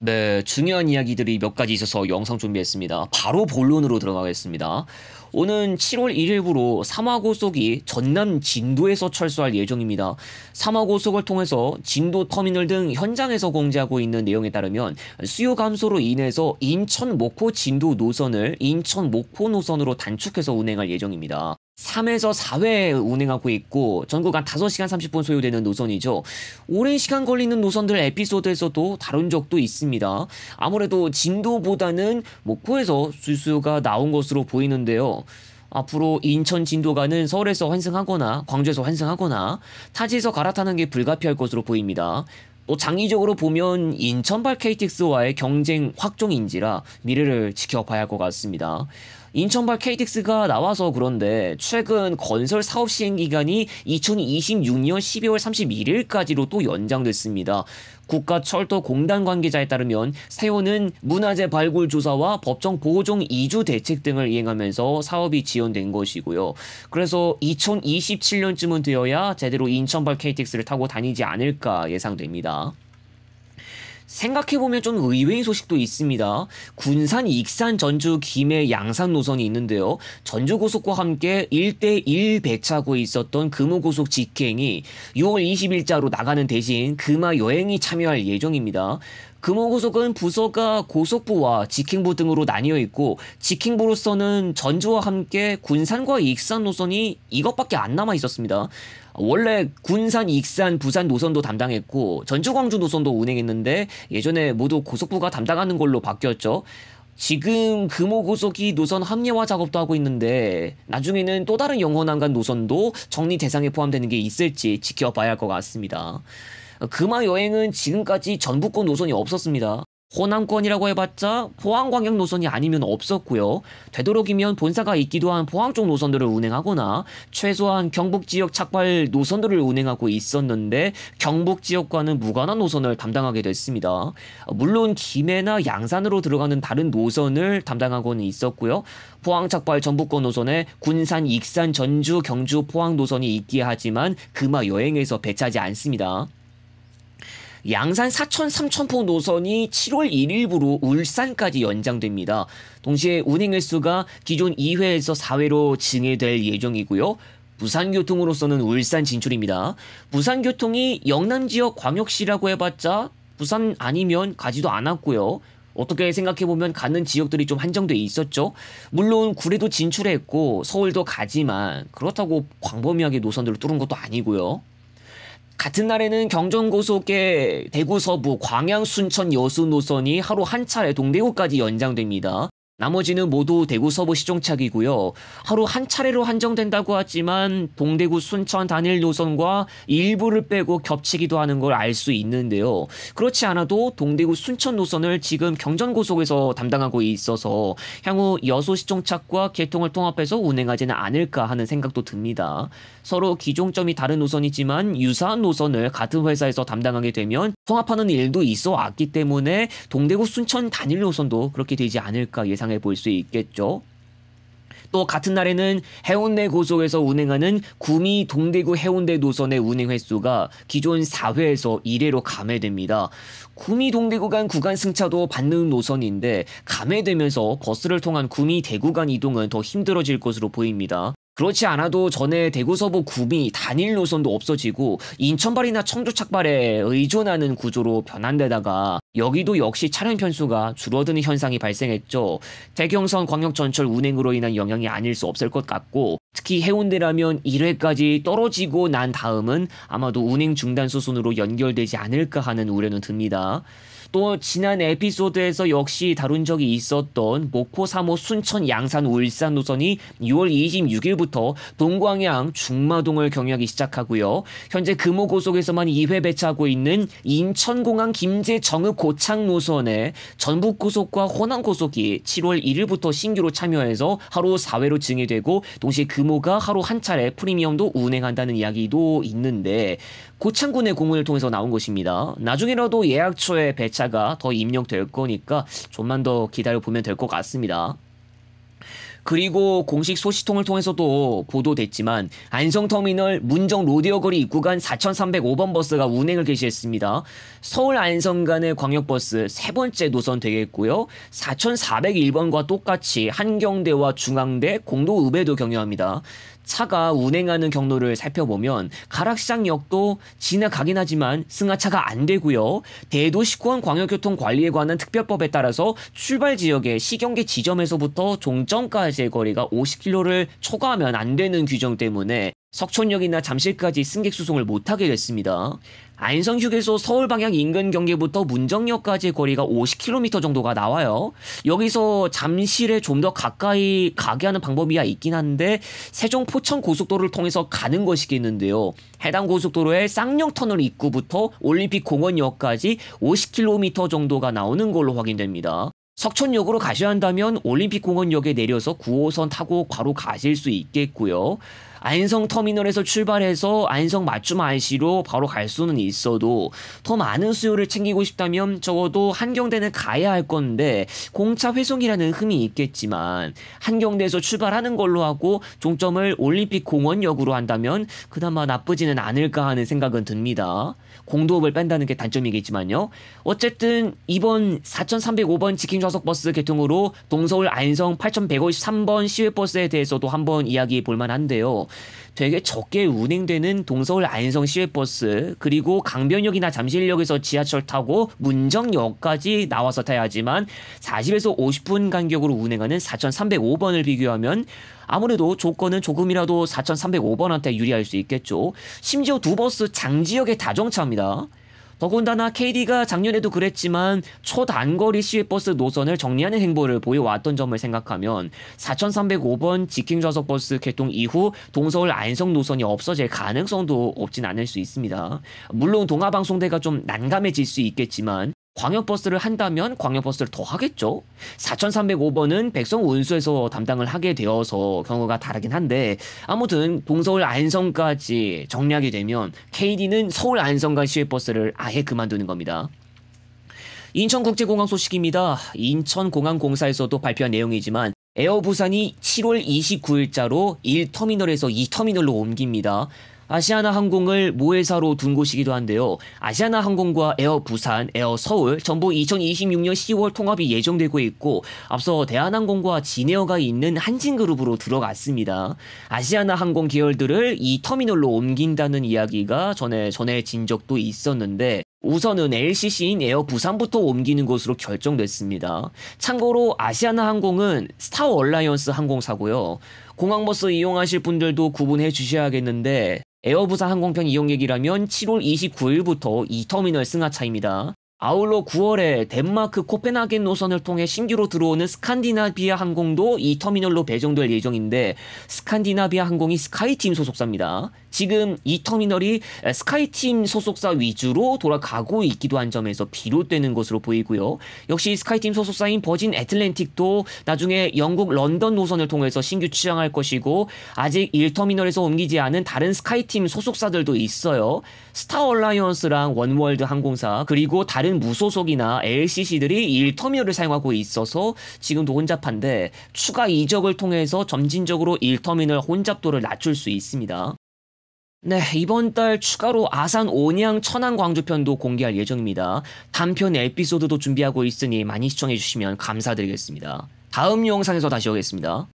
네, 중요한 이야기들이 몇 가지 있어서 영상 준비했습니다. 바로 본론으로 들어가겠습니다. 오는 7월 1일부로 3화고속이 전남 진도에서 철수할 예정입니다. 3화고속을 통해서 진도 터미널 등 현장에서 공지하고 있는 내용에 따르면 수요 감소로 인해서 인천 목포 진도 노선을 인천 목포 노선으로 단축해서 운행할 예정입니다. 3에서 4회 운행하고 있고 전국 한 5시간 30분 소요되는 노선이죠. 오랜 시간 걸리는 노선들 에피소드에서도 다룬 적도 있습니다. 아무래도 진도보다는 목포에서 수요가 나온 것으로 보이는데요. 앞으로 인천 진도가는 서울에서 환승하거나 광주에서 환승하거나 타지에서 갈아타는 게 불가피할 것으로 보입니다. 또 장기적으로 보면 인천발 KTX와의 경쟁 확정인지라 미래를 지켜봐야 할 것 같습니다. 인천발 KTX가 나와서 그런데 최근 건설 사업 시행 기간이 2026년 12월 31일까지로 또 연장됐습니다. 국가철도공단 관계자에 따르면 세호는 문화재 발굴 조사와 법정 보호종 이주 대책 등을 이행하면서 사업이 지연된 것이고요. 그래서 2027년쯤은 되어야 제대로 인천발 KTX를 타고 다니지 않을까 예상됩니다. 생각해보면 좀 의외인 소식도 있습니다. 군산, 익산, 전주, 김해, 양산 노선이 있는데요. 전주고속과 함께 1대1 배차하고 있었던 금호고속 직행이 6월 20일자로 나가는 대신 금화 여행이 참여할 예정입니다. 금호고속은 부서가 고속부와 직행부 등으로 나뉘어 있고 직행부로서는 전주와 함께 군산과 익산 노선이 이것밖에 안 남아 있었습니다. 원래 군산, 익산, 부산 노선도 담당했고 전주, 광주 노선도 운행했는데 예전에 모두 고속부가 담당하는 걸로 바뀌었죠. 지금 금호고속이 노선 합리화 작업도 하고 있는데 나중에는 또 다른 영혼한간 노선도 정리 대상에 포함되는 게 있을지 지켜봐야 할 것 같습니다. 금화 여행은 지금까지 전북권 노선이 없었습니다. 호남권이라고 해봤자 포항광양 노선이 아니면 없었고요. 되도록이면 본사가 있기도 한 포항 쪽 노선들을 운행하거나 최소한 경북 지역 착발 노선들을 운행하고 있었는데 경북 지역과는 무관한 노선을 담당하게 됐습니다. 물론 김해나 양산으로 들어가는 다른 노선을 담당하고는 있었고요. 포항 착발 전북권 노선에 군산, 익산, 전주, 경주, 포항 노선이 있기에 하지만 금화 여행에서 배차하지 않습니다. 양산 사천 삼천포 노선이 7월 1일부로 울산까지 연장됩니다. 동시에 운행 횟수가 기존 2회에서 4회로 증액될 예정이고요. 부산교통으로서는 울산 진출입니다. 부산교통이 영남 지역 광역시라고 해봤자 부산 아니면 가지도 않았고요. 어떻게 생각해보면 가는 지역들이 좀 한정돼 있었죠. 물론 구례도 진출했고 서울도 가지만 그렇다고 광범위하게 노선들을 뚫은 것도 아니고요. 같은 날에는 경전고속의 대구 서부, 광양, 순천, 여수 노선이 하루 한 차례 동대구까지 연장됩니다. 나머지는 모두 대구 서부 시종착이고요. 하루 한 차례로 한정된다고 하지만 동대구 순천 단일 노선과 일부를 빼고 겹치기도 하는 걸 알 수 있는데요. 그렇지 않아도 동대구 순천 노선을 지금 경전고속에서 담당하고 있어서 향후 여수 시종착과 개통을 통합해서 운행하지는 않을까 하는 생각도 듭니다. 서로 기종점이 다른 노선이지만 유사한 노선을 같은 회사에서 담당하게 되면 통합하는 일도 있어 왔기 때문에 동대구 순천 단일 노선도 그렇게 되지 않을까 예상해 볼 수 있겠죠. 또 같은 날에는 해운대 고속에서 운행하는 구미 동대구 해운대 노선의 운행 횟수가 기존 4회에서 1회로 감회됩니다. 구미 동대구 간 구간 승차도 받는 노선인데 감회되면서 버스를 통한 구미 대구 간 이동은 더 힘들어질 것으로 보입니다. 그렇지 않아도 전에 대구 서부 구미 단일 노선도 없어지고 인천발이나 청주 착발에 의존하는 구조로 변한 데다가 여기도 역시 차량 편수가 줄어드는 현상이 발생했죠. 대경선 광역전철 운행으로 인한 영향이 아닐 수 없을 것 같고 특히 해운대라면 1회까지 떨어지고 난 다음은 아마도 운행 중단 수순으로 연결되지 않을까 하는 우려는 듭니다. 또 지난 에피소드에서 역시 다룬 적이 있었던 목포 3호 순천 양산 울산 노선이 6월 26일부터 동광양 중마동을 경유하기 시작하고요. 현재 금호고속에서만 2회 배차하고 있는 인천공항 김제 정읍 고창 노선에 전북고속과 호남고속이 7월 1일부터 신규로 참여해서 하루 4회로 증액되고 동시에 금호가 하루 한 차례 프리미엄도 운행한다는 이야기도 있는데 고창군의 공문을 통해서 나온 것입니다. 나중에라도 예약초에 배차가 더 입력될 거니까 좀만 더 기다려보면 될 것 같습니다. 그리고 공식 소식통을 통해서도 보도됐지만 안성터미널 문정 로데오거리 입구간 4305번 버스가 운행을 개시했습니다. 서울 안성 간의 광역버스 세 번째 노선 되겠고요. 4401번과 똑같이 한경대와 중앙대, 공도읍에도 경유합니다. 차가 운행하는 경로를 살펴보면 가락시장역도 지나가긴 하지만 승하차가 안 되고요. 대도시권 광역교통관리에 관한 특별법에 따라서 출발 지역의 시경계 지점에서부터 종점까지의 거리가 50km를 초과하면 안 되는 규정 때문에 석촌역이나 잠실까지 승객 수송을 못하게 됐습니다. 안성휴게소 서울 방향 인근 경계부터 문정역까지의 거리가 50km 정도가 나와요. 여기서 잠실에 좀 더 가까이 가게 하는 방법이야 있긴 한데 세종 포천 고속도로를 통해서 가는 것이겠는데요. 해당 고속도로의 쌍용터널 입구부터 올림픽 공원역까지 50km 정도가 나오는 걸로 확인됩니다. 석촌역으로 가셔야 한다면 올림픽 공원역에 내려서 9호선 타고 바로 가실 수 있겠고요. 안성터미널에서 출발해서 안성 맞춤 IC로 바로 갈 수는 있어도 더 많은 수요를 챙기고 싶다면 적어도 한경대는 가야 할 건데 공차 회송이라는 흠이 있겠지만 한경대에서 출발하는 걸로 하고 종점을 올림픽 공원역으로 한다면 그나마 나쁘지는 않을까 하는 생각은 듭니다. 공도읍을 뺀다는 게 단점이겠지만요. 어쨌든 이번 4305번 직행좌석버스 개통으로 동서울 안성 8153번 시외버스에 대해서도 한번 이야기해 볼 만한데요. 되게 적게 운행되는 동서울 안성 시외버스, 그리고 강변역이나 잠실역에서 지하철 타고 문정역까지 나와서 타야지만 40에서 50분 간격으로 운행하는 4305번을 비교하면 아무래도 조건은 조금이라도 4305번한테 유리할 수 있겠죠. 심지어 두 버스 장지역의 다정차입니다. 더군다나 KD가 작년에도 그랬지만 초단거리 시외버스 노선을 정리하는 행보를 보여왔던 점을 생각하면 4305번 직행좌석버스 개통 이후 동서울 안성 노선이 없어질 가능성도 없진 않을 수 있습니다. 물론 동아방송대가 좀 난감해질 수 있겠지만 광역버스를 한다면 광역버스를 더 하겠죠. 4305번은 백성 운수에서 담당을 하게 되어서 경우가 다르긴 한데 아무튼 동서울 안성까지 정리하게 되면 KD는 서울 안성간 시외버스를 아예 그만두는 겁니다. 인천국제공항 소식입니다. 인천공항공사에서도 발표한 내용이지만 에어부산이 7월 29일자로 1터미널에서 2터미널로 옮깁니다. 아시아나항공을 모회사로 둔 곳이기도 한데요. 아시아나항공과 에어부산, 에어서울 전부 2026년 10월 통합이 예정되고 있고 앞서 대한항공과 진에어가 있는 한진그룹으로 들어갔습니다. 아시아나항공 계열들을 이 터미널로 옮긴다는 이야기가 전해진 적도 있었는데 우선은 LCC인 에어부산부터 옮기는 것으로 결정됐습니다. 참고로 아시아나항공은 스타어라이언스 항공사고요. 공항버스 이용하실 분들도 구분해 주셔야겠는데 에어부산 항공편 이용객이라면 7월 29일부터 2터미널 승하차입니다. 아울러 9월에 덴마크 코펜하겐 노선을 통해 신규로 들어오는 스칸디나비아 항공도 이 터미널로 배정될 예정인데 스칸디나비아 항공이 스카이팀 소속사입니다. 지금 이 터미널이 스카이팀 소속사 위주로 돌아가고 있기도 한 점에서 비롯되는 것으로 보이고요. 역시 스카이팀 소속사인 버진 애틀랜틱도 나중에 영국 런던 노선을 통해서 신규 취항할 것이고 아직 1터미널에서 옮기지 않은 다른 스카이팀 소속사들도 있어요. 스타어라이언스랑 원월드 항공사 그리고 다른 무소속이나 LCC들이 1터미널을 사용하고 있어서 지금도 혼잡한데 추가 이적을 통해서 점진적으로 1터미널 혼잡도를 낮출 수 있습니다. 네, 이번 달 추가로 아산, 온양, 천안, 광주편도 공개할 예정입니다. 단편 에피소드도 준비하고 있으니 많이 시청해주시면 감사드리겠습니다. 다음 영상에서 다시 오겠습니다.